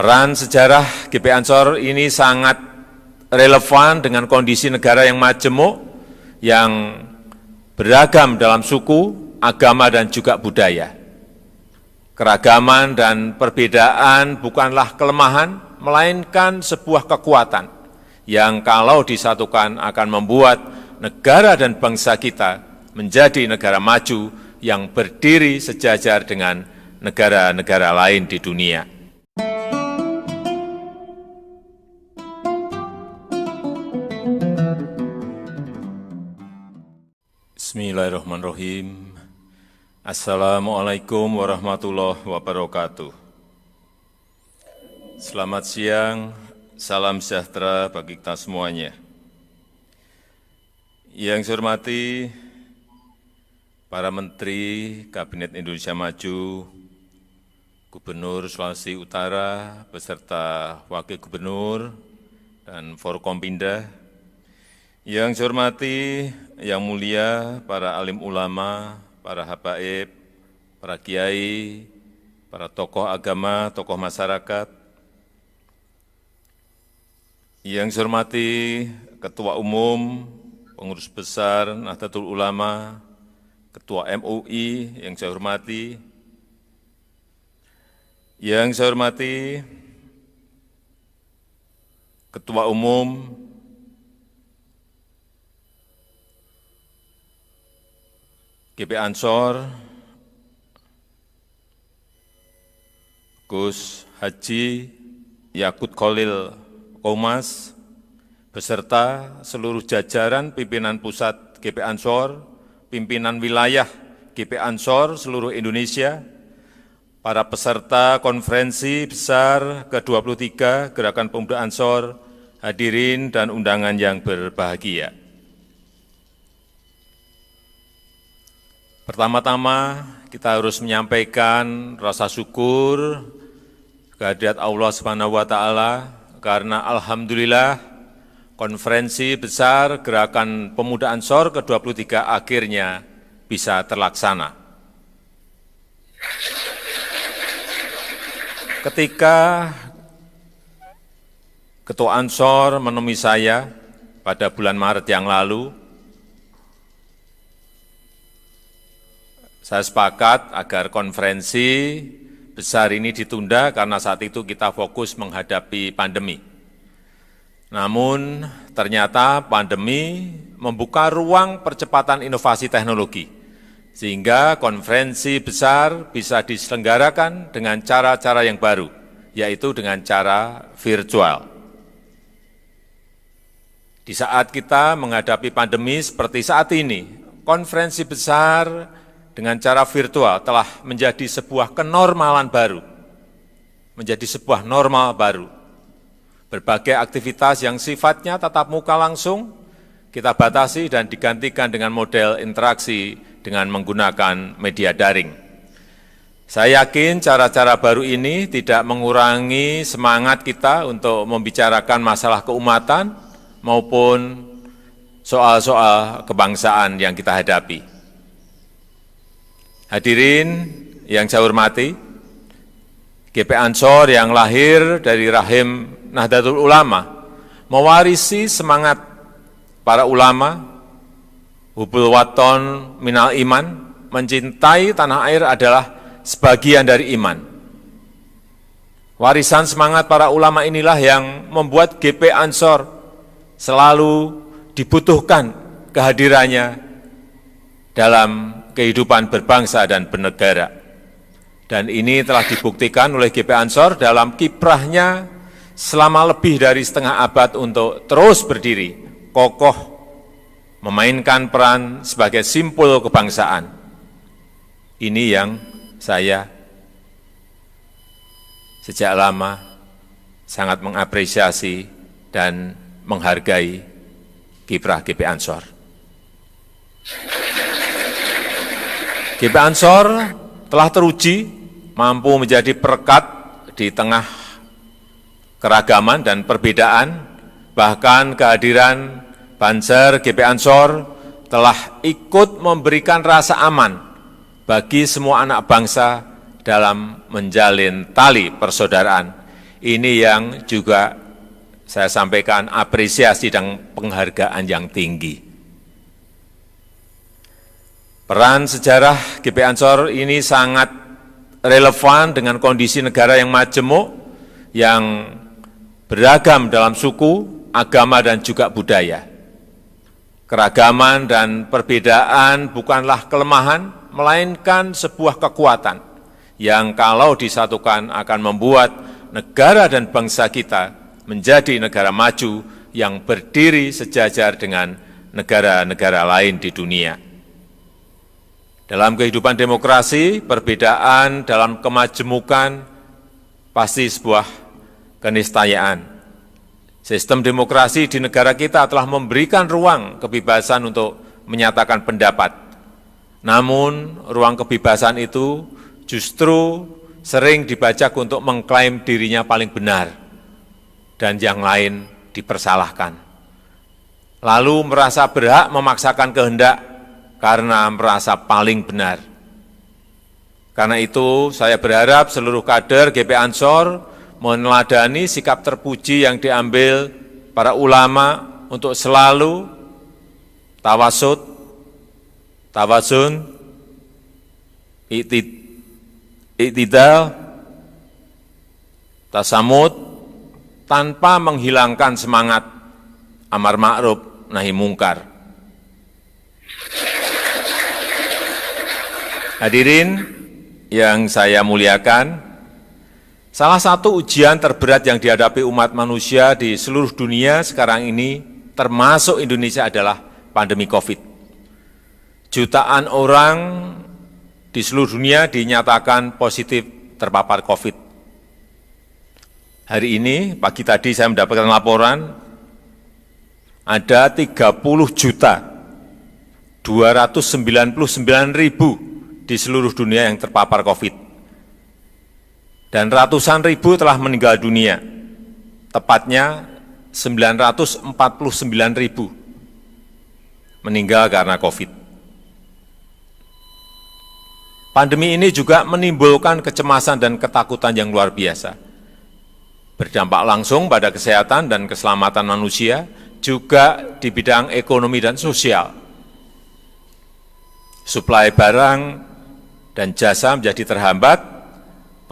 Peran sejarah GP Ansor ini sangat relevan dengan kondisi negara yang majemuk, yang beragam dalam suku, agama, dan juga budaya. Keragaman dan perbedaan bukanlah kelemahan, melainkan sebuah kekuatan yang kalau disatukan akan membuat negara dan bangsa kita menjadi negara maju yang berdiri sejajar dengan negara-negara lain di dunia. Bismillahirrahmanirrahim. Assalamualaikum warahmatullahi wabarakatuh. Selamat siang, salam sejahtera bagi kita semuanya. Yang saya hormati para Menteri Kabinet Indonesia Maju, Gubernur Sulawesi Utara beserta Wakil Gubernur dan Forkompinda. Yang saya hormati, yang mulia para alim ulama, para habaib, para kiai, para tokoh agama, tokoh masyarakat. Yang saya hormati Ketua Umum, Pengurus Besar Nahdlatul Ulama, Ketua MUI yang saya hormati. Yang saya hormati Ketua Umum GP Ansor, Gus Haji Yakut Khalil Qomas, beserta seluruh jajaran pimpinan pusat GP Ansor, pimpinan wilayah GP Ansor seluruh Indonesia, para peserta konferensi besar ke-23 Gerakan Pemuda Ansor, hadirin dan undangan yang berbahagia. Pertama-tama kita harus menyampaikan rasa syukur kehadirat Allah Subhanahu wa taala karena alhamdulillah konferensi besar Gerakan Pemuda Ansor ke-23 akhirnya bisa terlaksana. Ketika Ketua Ansor menemui saya pada bulan Maret yang lalu, saya sepakat agar konferensi besar ini ditunda karena saat itu kita fokus menghadapi pandemi. Namun ternyata pandemi membuka ruang percepatan inovasi teknologi, sehingga konferensi besar bisa diselenggarakan dengan cara-cara yang baru, yaitu dengan cara virtual. Di saat kita menghadapi pandemi seperti saat ini, konferensi besar dengan cara virtual telah menjadi sebuah kenormalan baru, menjadi sebuah normal baru. Berbagai aktivitas yang sifatnya tatap muka langsung kita batasi dan digantikan dengan model interaksi dengan menggunakan media daring. Saya yakin cara-cara baru ini tidak mengurangi semangat kita untuk membicarakan masalah keumatan maupun soal-soal kebangsaan yang kita hadapi. Hadirin yang saya hormati, GP Ansor yang lahir dari rahim Nahdlatul Ulama mewarisi semangat para ulama, hubul waton minal iman, mencintai tanah air adalah sebagian dari iman. Warisan semangat para ulama inilah yang membuat GP Ansor selalu dibutuhkan kehadirannya dalam kehidupan berbangsa dan bernegara. Dan ini telah dibuktikan oleh GP Ansor dalam kiprahnya selama lebih dari setengah abad untuk terus berdiri, kokoh, memainkan peran sebagai simpul kebangsaan. Ini yang saya sejak lama sangat mengapresiasi dan menghargai kiprah GP Ansor. GP Ansor telah teruji mampu menjadi perekat di tengah keragaman dan perbedaan, bahkan kehadiran Banser GP Ansor telah ikut memberikan rasa aman bagi semua anak bangsa dalam menjalin tali persaudaraan. Ini yang juga saya sampaikan apresiasi dan penghargaan yang tinggi. Peran sejarah GP Ansor ini sangat relevan dengan kondisi negara yang majemuk, yang beragam dalam suku, agama, dan juga budaya. Keragaman dan perbedaan bukanlah kelemahan, melainkan sebuah kekuatan yang kalau disatukan akan membuat negara dan bangsa kita menjadi negara maju yang berdiri sejajar dengan negara-negara lain di dunia. Dalam kehidupan demokrasi, perbedaan dalam kemajemukan pasti sebuah keniscayaan. Sistem demokrasi di negara kita telah memberikan ruang kebebasan untuk menyatakan pendapat. Namun, ruang kebebasan itu justru sering dibajak untuk mengklaim dirinya paling benar dan yang lain dipersalahkan. Lalu merasa berhak memaksakan kehendak karena merasa paling benar. Karena itu, saya berharap seluruh kader GP Ansor meneladani sikap terpuji yang diambil para ulama untuk selalu tawasud, tawazun, iktidal, tasamud, tanpa menghilangkan semangat amar ma'ruf nahi mungkar. Hadirin yang saya muliakan, salah satu ujian terberat yang dihadapi umat manusia di seluruh dunia sekarang ini, termasuk Indonesia, adalah pandemi COVID. Jutaan orang di seluruh dunia dinyatakan positif terpapar COVID. Hari ini, pagi tadi saya mendapatkan laporan, ada 30.299.000 di seluruh dunia yang terpapar COVID. Dan ratusan ribu telah meninggal dunia, tepatnya 949.000 meninggal karena COVID. Pandemi ini juga menimbulkan kecemasan dan ketakutan yang luar biasa. Berdampak langsung pada kesehatan dan keselamatan manusia, juga di bidang ekonomi dan sosial. Suplai barang dan jasa menjadi terhambat,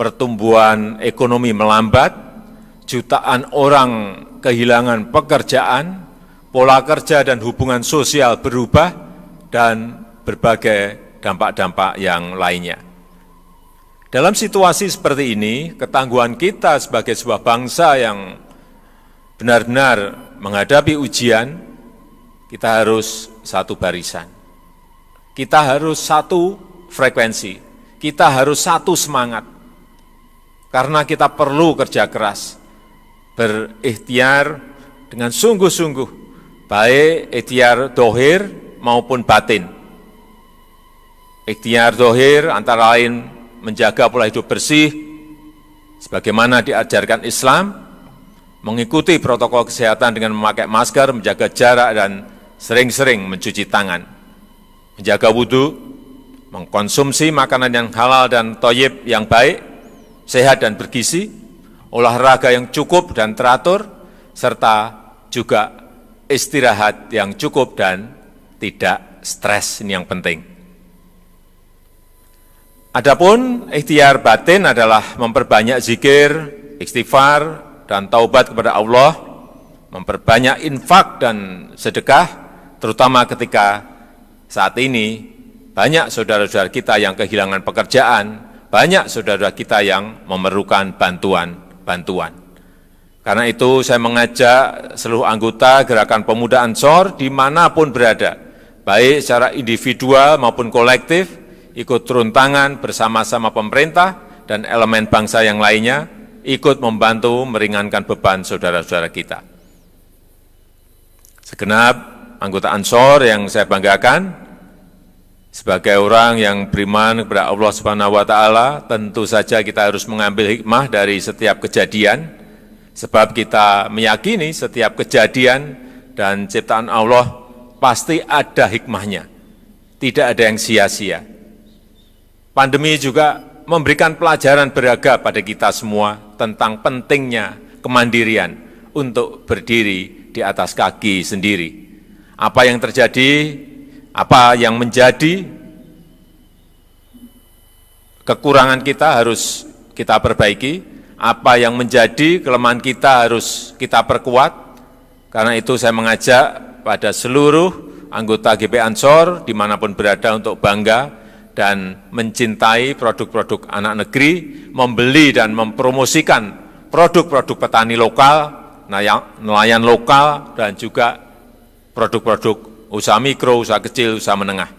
pertumbuhan ekonomi melambat, jutaan orang kehilangan pekerjaan, pola kerja dan hubungan sosial berubah, dan berbagai dampak-dampak yang lainnya. Dalam situasi seperti ini, ketangguhan kita sebagai sebuah bangsa yang benar-benar menghadapi ujian, kita harus satu barisan. Kita harus satu frekuensi, kita harus satu semangat, karena kita perlu kerja keras, berikhtiar dengan sungguh-sungguh, baik ikhtiar dohir maupun batin. Ikhtiar dohir antara lain menjaga pola hidup bersih, sebagaimana diajarkan Islam, mengikuti protokol kesehatan dengan memakai masker, menjaga jarak, dan sering-sering mencuci tangan, menjaga wudhu, mengkonsumsi makanan yang halal dan thayyib yang baik, sehat dan bergizi, olahraga yang cukup dan teratur, serta juga istirahat yang cukup dan tidak stres, ini yang penting. Adapun ikhtiar batin adalah memperbanyak zikir, istighfar, dan taubat kepada Allah, memperbanyak infak dan sedekah, terutama ketika saat ini banyak saudara-saudara kita yang kehilangan pekerjaan, banyak saudara kita yang memerlukan bantuan. Karena itu saya mengajak seluruh anggota Gerakan Pemuda Ansor dimanapun berada, baik secara individual maupun kolektif, ikut turun tangan bersama-sama pemerintah dan elemen bangsa yang lainnya, ikut membantu meringankan beban saudara-saudara kita. Segenap anggota Ansor yang saya banggakan, sebagai orang yang beriman kepada Allah Subhanahu wa Ta'ala, tentu saja kita harus mengambil hikmah dari setiap kejadian, sebab kita meyakini setiap kejadian dan ciptaan Allah pasti ada hikmahnya, tidak ada yang sia-sia. Pandemi juga memberikan pelajaran berharga pada kita semua tentang pentingnya kemandirian untuk berdiri di atas kaki sendiri. Apa yang terjadi, apa yang menjadi kekurangan kita harus kita perbaiki, apa yang menjadi kelemahan kita harus kita perkuat. Karena itu saya mengajak pada seluruh anggota GP Ansor dimanapun berada untuk bangga dan mencintai produk-produk anak negeri, membeli dan mempromosikan produk-produk petani lokal, nelayan lokal, dan juga produk-produk usaha mikro, usaha kecil, usaha menengah.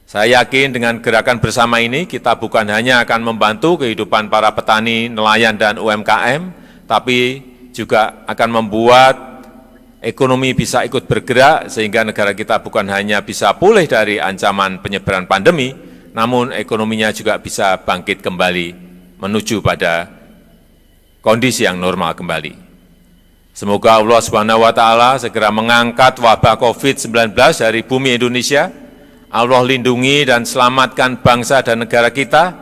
Saya yakin dengan gerakan bersama ini kita bukan hanya akan membantu kehidupan para petani, nelayan, dan UMKM, tapi juga akan membuat ekonomi bisa ikut bergerak sehingga negara kita bukan hanya bisa pulih dari ancaman penyebaran pandemi, namun ekonominya juga bisa bangkit kembali menuju pada kondisi yang normal kembali. Semoga Allah Subhanahu wa Ta'ala segera mengangkat wabah COVID-19 dari bumi Indonesia. Allah lindungi dan selamatkan bangsa dan negara kita,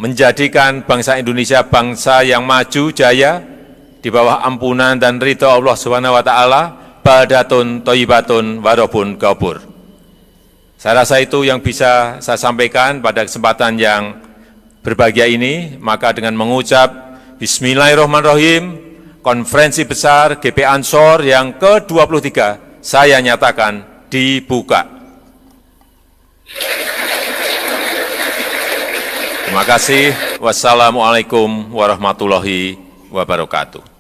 menjadikan bangsa Indonesia bangsa yang maju jaya di bawah ampunan dan ridho Allah Subhanahu wa Ta'ala, baldatun thayyibatun wa rabbun ghafur. Saya rasa itu yang bisa saya sampaikan pada kesempatan yang berbahagia ini. Maka dengan mengucap Bismillahirrahmanirrahim, konferensi besar GP Ansor yang ke-23 saya nyatakan dibuka. Terima kasih. Wassalamualaikum warahmatullahi wabarakatuh.